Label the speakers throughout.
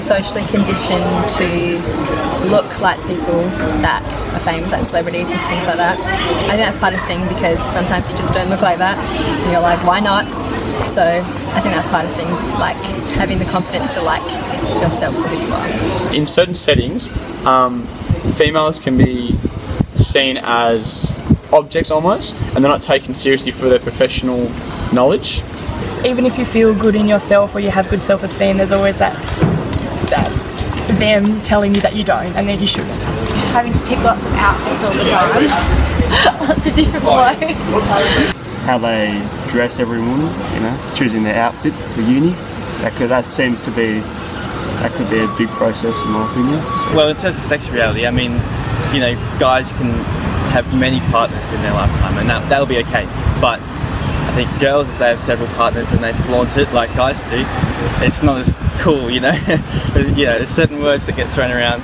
Speaker 1: socially conditioned to look like people that are famous, like celebrities and things like that. I think that's hard to sing because sometimes you just don't look like that and you're like, why not? So I think that's hard to sing, like having the confidence to like yourself for who you are.
Speaker 2: In certain settings, females can be seen as objects almost, and they're not taken seriously for their professional knowledge.
Speaker 3: Even if you feel good in yourself or you have good self-esteem, there's always that them telling you that you don't and that you shouldn't.
Speaker 4: Having to pick lots of outfits all the time. Lots of different clothes.
Speaker 5: How they dress every morning, you know, choosing their outfit for uni. That seems to be, that could be a big process in my opinion.
Speaker 6: Well, in terms of sexuality, I mean, you know, guys can have many partners in their lifetime and that'll be okay. But I think girls, if they have several partners and they flaunt it like guys do, it's not as cool, you know. You know, there's certain words that get thrown around.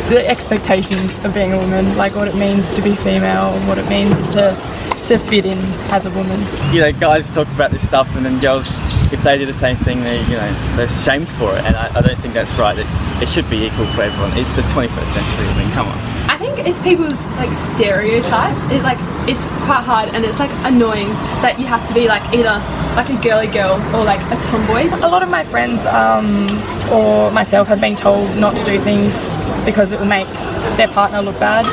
Speaker 3: The expectations of being a woman, like what it means to be female, what it means to fit in as a woman.
Speaker 6: You know, guys talk about this stuff and then girls, if they do the same thing, they're shamed for it, and I don't think that's right. It should be equal for everyone. It's the 21st century, I mean, come on.
Speaker 7: I think it's people's like stereotypes. It's quite hard and it's like annoying that you have to be like either like a girly girl or like a tomboy.
Speaker 3: A lot of my friends or myself have been told not to do things because it will make their partner look bad,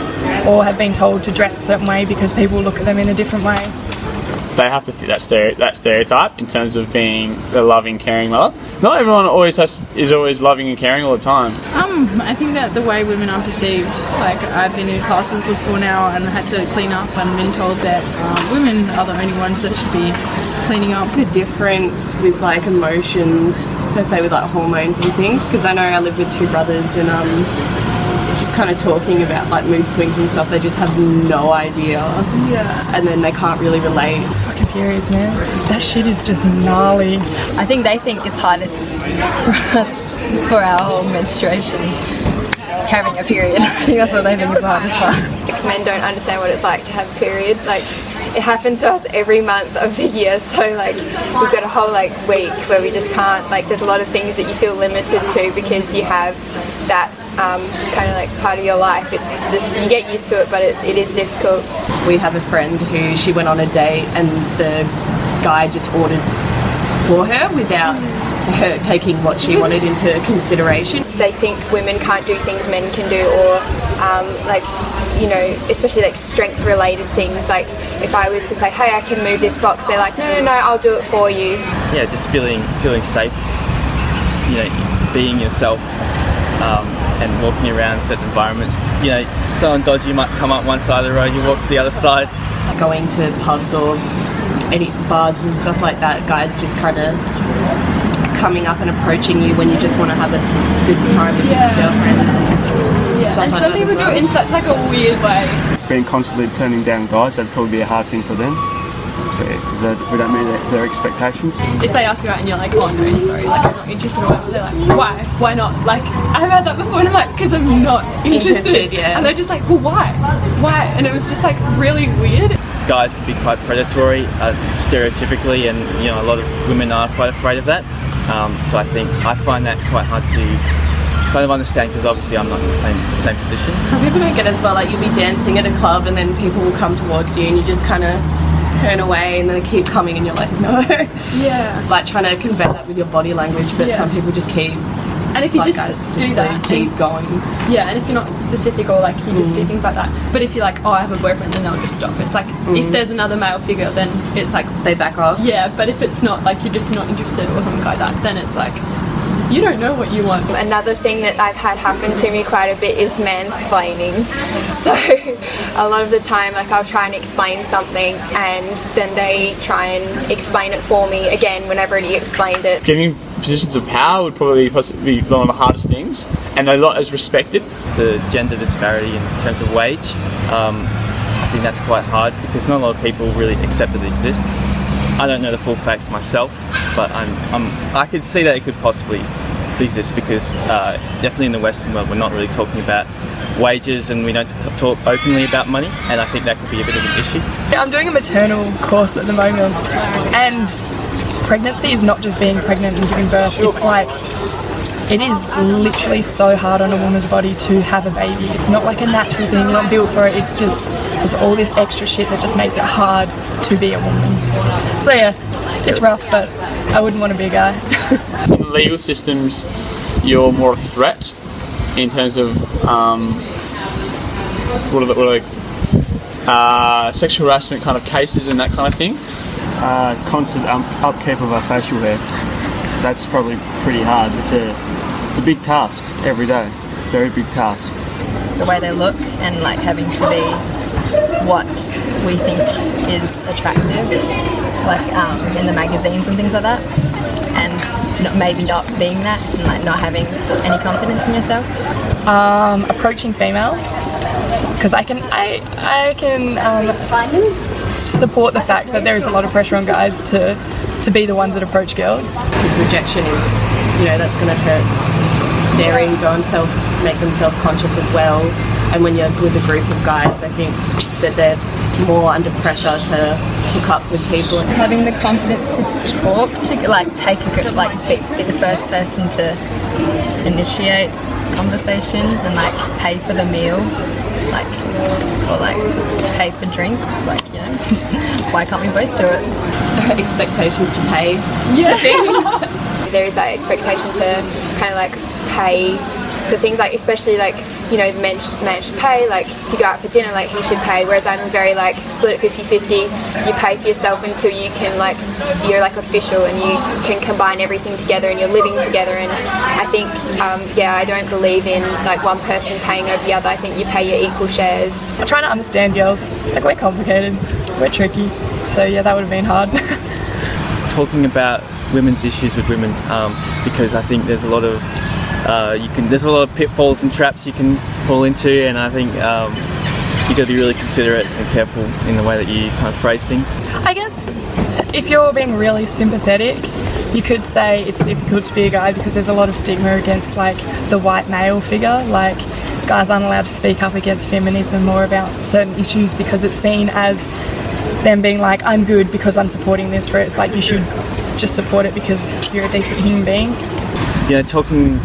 Speaker 3: or have been told to dress a certain way because people look at them in a different way.
Speaker 2: They have to fit that stereotype in terms of being the loving, caring mother. Not everyone is always loving and caring all the time.
Speaker 8: I think that the way women are perceived, like I've been in classes before now and had to clean up and been told that women are the only ones that should be cleaning up.
Speaker 9: The difference with like emotions, let's say with like hormones and things, because I know I live with two brothers and just kind of talking about like mood swings and stuff, they just have no idea.
Speaker 3: Yeah.
Speaker 9: And then they can't really relate.
Speaker 3: Fucking periods, man. That shit is just gnarly.
Speaker 1: I think they think it's hardest for us, for our whole menstruation, having a period. I think that's what they think is the hardest part.
Speaker 4: Men don't understand what it's like to have a period. Like, it happens to us every month of the year, so like we've got a whole like week where we just can't, like there's a lot of things that you feel limited to because you have that kind of like part of your life. It's just, you get used to it, but it is difficult.
Speaker 9: We have a friend who, she went on a date and the guy just ordered for her without her taking what she wanted into consideration.
Speaker 4: They think women can't do things men can do, or like, you know, especially like strength related things. Like if I was to say, hey, I can move this box, they're like, no, I'll do it for you.
Speaker 6: Yeah, just feeling safe, you know, being yourself, and walking around certain environments. You know, someone dodgy might come up one side of the road, you walk to the other side.
Speaker 9: Going to pubs or any bars and stuff like that, guys just kind of coming up and approaching you when you just want to have a good time with your girlfriends and stuff
Speaker 7: and
Speaker 9: like
Speaker 7: some
Speaker 9: that
Speaker 7: people
Speaker 9: as well.
Speaker 7: do it in such like a weird way.
Speaker 5: Being constantly turning down guys, that'd probably be a hard thing for them. Because we don't meet their expectations.
Speaker 7: If they ask you out and you're like, oh no, sorry, like I'm not interested, or whatever, they're like, why? Why not? Like, I've had that before and I'm like, because I'm not interested.
Speaker 9: Yeah.
Speaker 7: And they're just like, well, why? Why? And it was just like really weird.
Speaker 6: Guys can be quite predatory, stereotypically, and you know, a lot of women are quite afraid of that. So I find that quite hard to kind of understand, because obviously I'm not in the same position.
Speaker 9: People don't get it as well, like you'll be dancing at a club and then people will come towards you and you just kind of turn away and then they keep coming and you're like, no.
Speaker 7: Yeah.
Speaker 9: Like trying to convey that with your body language, but some people just keep,
Speaker 7: and if you
Speaker 9: like
Speaker 7: just do that,
Speaker 9: keep going.
Speaker 7: Yeah, and if you're not specific or like you just do things like that. But if you're like, oh, I have a boyfriend, then they'll just stop. It's like, if there's another male figure, then it's like,
Speaker 9: they back off.
Speaker 7: Yeah, but if it's not, like you're just not interested or something like that, then it's like, you don't know what you want.
Speaker 4: Another thing that I've had happen to me quite a bit is mansplaining. So a lot of the time, like I'll try and explain something and then they try and explain it for me again when I've already explained it.
Speaker 2: Getting positions of power would probably be one of the hardest things, and they're not as respected.
Speaker 6: The gender disparity in terms of wage, I think that's quite hard because not a lot of people really accept that it exists. I don't know the full facts myself, but I could see that it could possibly exist because definitely in the Western world we're not really talking about wages and we don't talk openly about money, and I think that could be a bit of an issue.
Speaker 3: I'm doing a maternal course at the moment, and pregnancy is not just being pregnant and giving birth. It's like it is literally so hard on a woman's body to have a baby. It's not like a natural thing, you're not built for it, it's just, there's all this extra shit that just makes it hard to be a woman. So yeah, it's rough, but I wouldn't want to be a guy.
Speaker 2: In legal systems, you're more a threat in terms of sexual harassment kind of cases and that kind of thing.
Speaker 5: Constant upkeep of our facial hair. That's probably pretty hard. It's a big task every day. Very big task.
Speaker 1: The way they look and like having to be what we think is attractive, like in the magazines and things like that, and maybe not being that and like not having any confidence in yourself.
Speaker 3: Approaching females, because I can support the fact that there is a lot of pressure on guys to be the ones that approach girls.
Speaker 9: Because rejection is, that's going to hurt their ego and make them self-conscious as well. And when you're with a group of guys, I think that they're more under pressure to hook up with people.
Speaker 1: Having the confidence to talk, to like take a good, like be the first person to initiate conversation and like pay for the meal, like or like pay for drinks, like why can't we both do it?
Speaker 9: Expectations to pay.
Speaker 1: Yeah.
Speaker 4: There is that expectation to kind of like pay the things, like especially like the man should pay, like if you go out for dinner, like he should pay, whereas I'm very like split it 50-50. You pay for yourself until you can you're like official and you can combine everything together and you're living together. And I think I don't believe in like one person paying over the other. I think you pay your equal shares.
Speaker 3: I try to understand girls, like we're complicated, we're tricky, so yeah, that would have been hard.
Speaker 6: Talking about women's issues with women, because I think there's a lot of there's a lot of pitfalls and traps you can fall into, and I think you've got to be really considerate and careful in the way that you kind of phrase things.
Speaker 3: I guess if you're being really sympathetic, you could say it's difficult to be a guy because there's a lot of stigma against like the white male figure. Like guys aren't allowed to speak up against feminism or about certain issues because it's seen as them being like, I'm good because I'm supporting this, where it's like you should just support it because you're a decent human being.
Speaker 6: Talking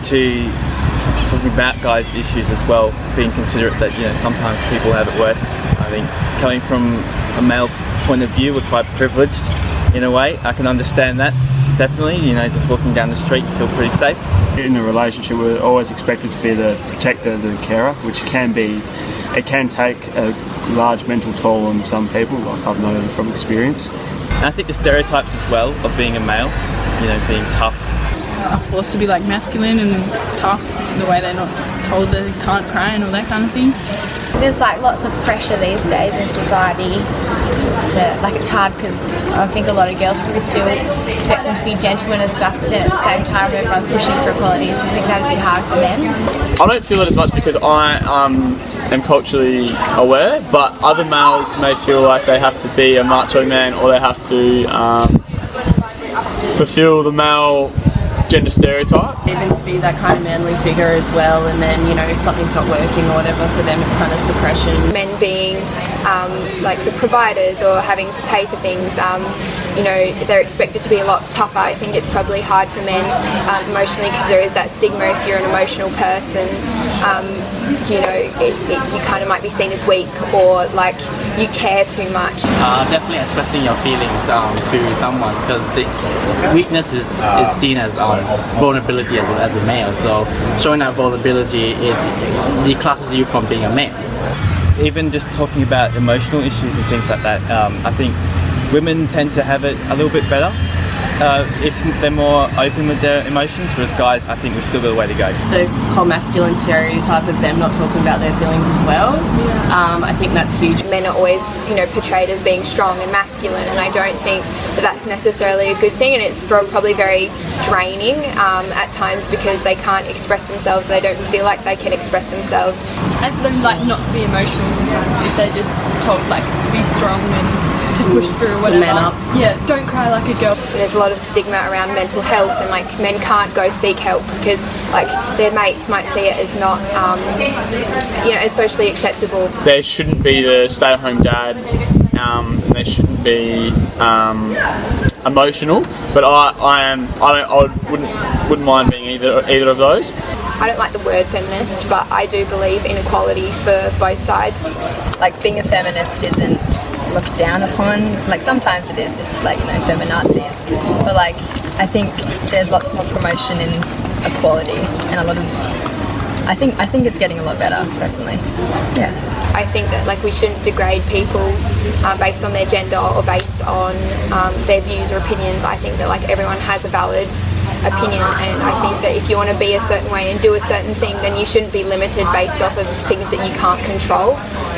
Speaker 6: about guys' issues as well, being considerate that sometimes people have it worse. I think coming from a male point of view, we're quite privileged in a way. I can understand that, definitely. Just walking down the street, you feel pretty safe.
Speaker 5: In a relationship, we're always expected to be the protector, the carer, which can take a large mental toll on some people, like I've known from experience.
Speaker 6: And I think the stereotypes as well of being a male, being tough.
Speaker 8: Are forced to be like masculine and tough, the way they're not told they can't cry and all that kind of thing.
Speaker 10: There's like lots of pressure these days in society to it's hard because I think a lot of girls probably still expect them to be gentlemen and stuff, but then at the same time everyone's pushing for equality, so I think that'd be hard for men.
Speaker 2: I don't feel it as much because I am culturally aware, but other males may feel like they have to be a macho man or they have to fulfill the male gender stereotype.
Speaker 9: Even to be that kind of manly figure as well, and then if something's not working or whatever, for them it's kind of suppression.
Speaker 4: Men being like the providers or having to pay for things, they're expected to be a lot tougher. I think it's probably hard for men emotionally because there is that stigma if you're an emotional person. You kind of might be seen as weak or like you care too much.
Speaker 11: Definitely expressing your feelings to someone, because the weakness is seen as vulnerability as a male. So showing that vulnerability, it declasses you from being a male.
Speaker 6: Even just talking about emotional issues and things like that, I think women tend to have it a little bit better. They're more open with their emotions, whereas guys, I think we've still got a way to go.
Speaker 9: The whole masculine stereotype of them not talking about their feelings as well, I think that's huge.
Speaker 4: Men are always, portrayed as being strong and masculine, and I don't think that that's necessarily a good thing, and it's probably very draining at times because they can't express themselves, they don't feel like they can express themselves.
Speaker 7: And for them not to be emotional sometimes if they're just told to be strong and to push through whatever.
Speaker 9: To man up.
Speaker 7: Yeah, don't cry like a girl.
Speaker 4: There's a lot of stigma around mental health, and men can't go seek help because their mates might see it as not as socially acceptable.
Speaker 2: There shouldn't be the stay-at-home dad. They shouldn't be emotional, but I wouldn't mind being either. either of those.
Speaker 4: I don't like the word feminist, but I do believe in equality for both sides.
Speaker 1: Like, being a feminist isn't looked down upon. Like, sometimes it is, if, like, you know, feminazis. But, like, I think there's lots more promotion in equality, and a lot of, I think it's getting a lot better, personally. Yeah.
Speaker 4: I think that, like, we shouldn't degrade people based on their gender or based on their views or opinions. I think that, like, everyone has a valid opinion, and I think that if you want to be a certain way and do a certain thing, then you shouldn't be limited based off of things that you can't control.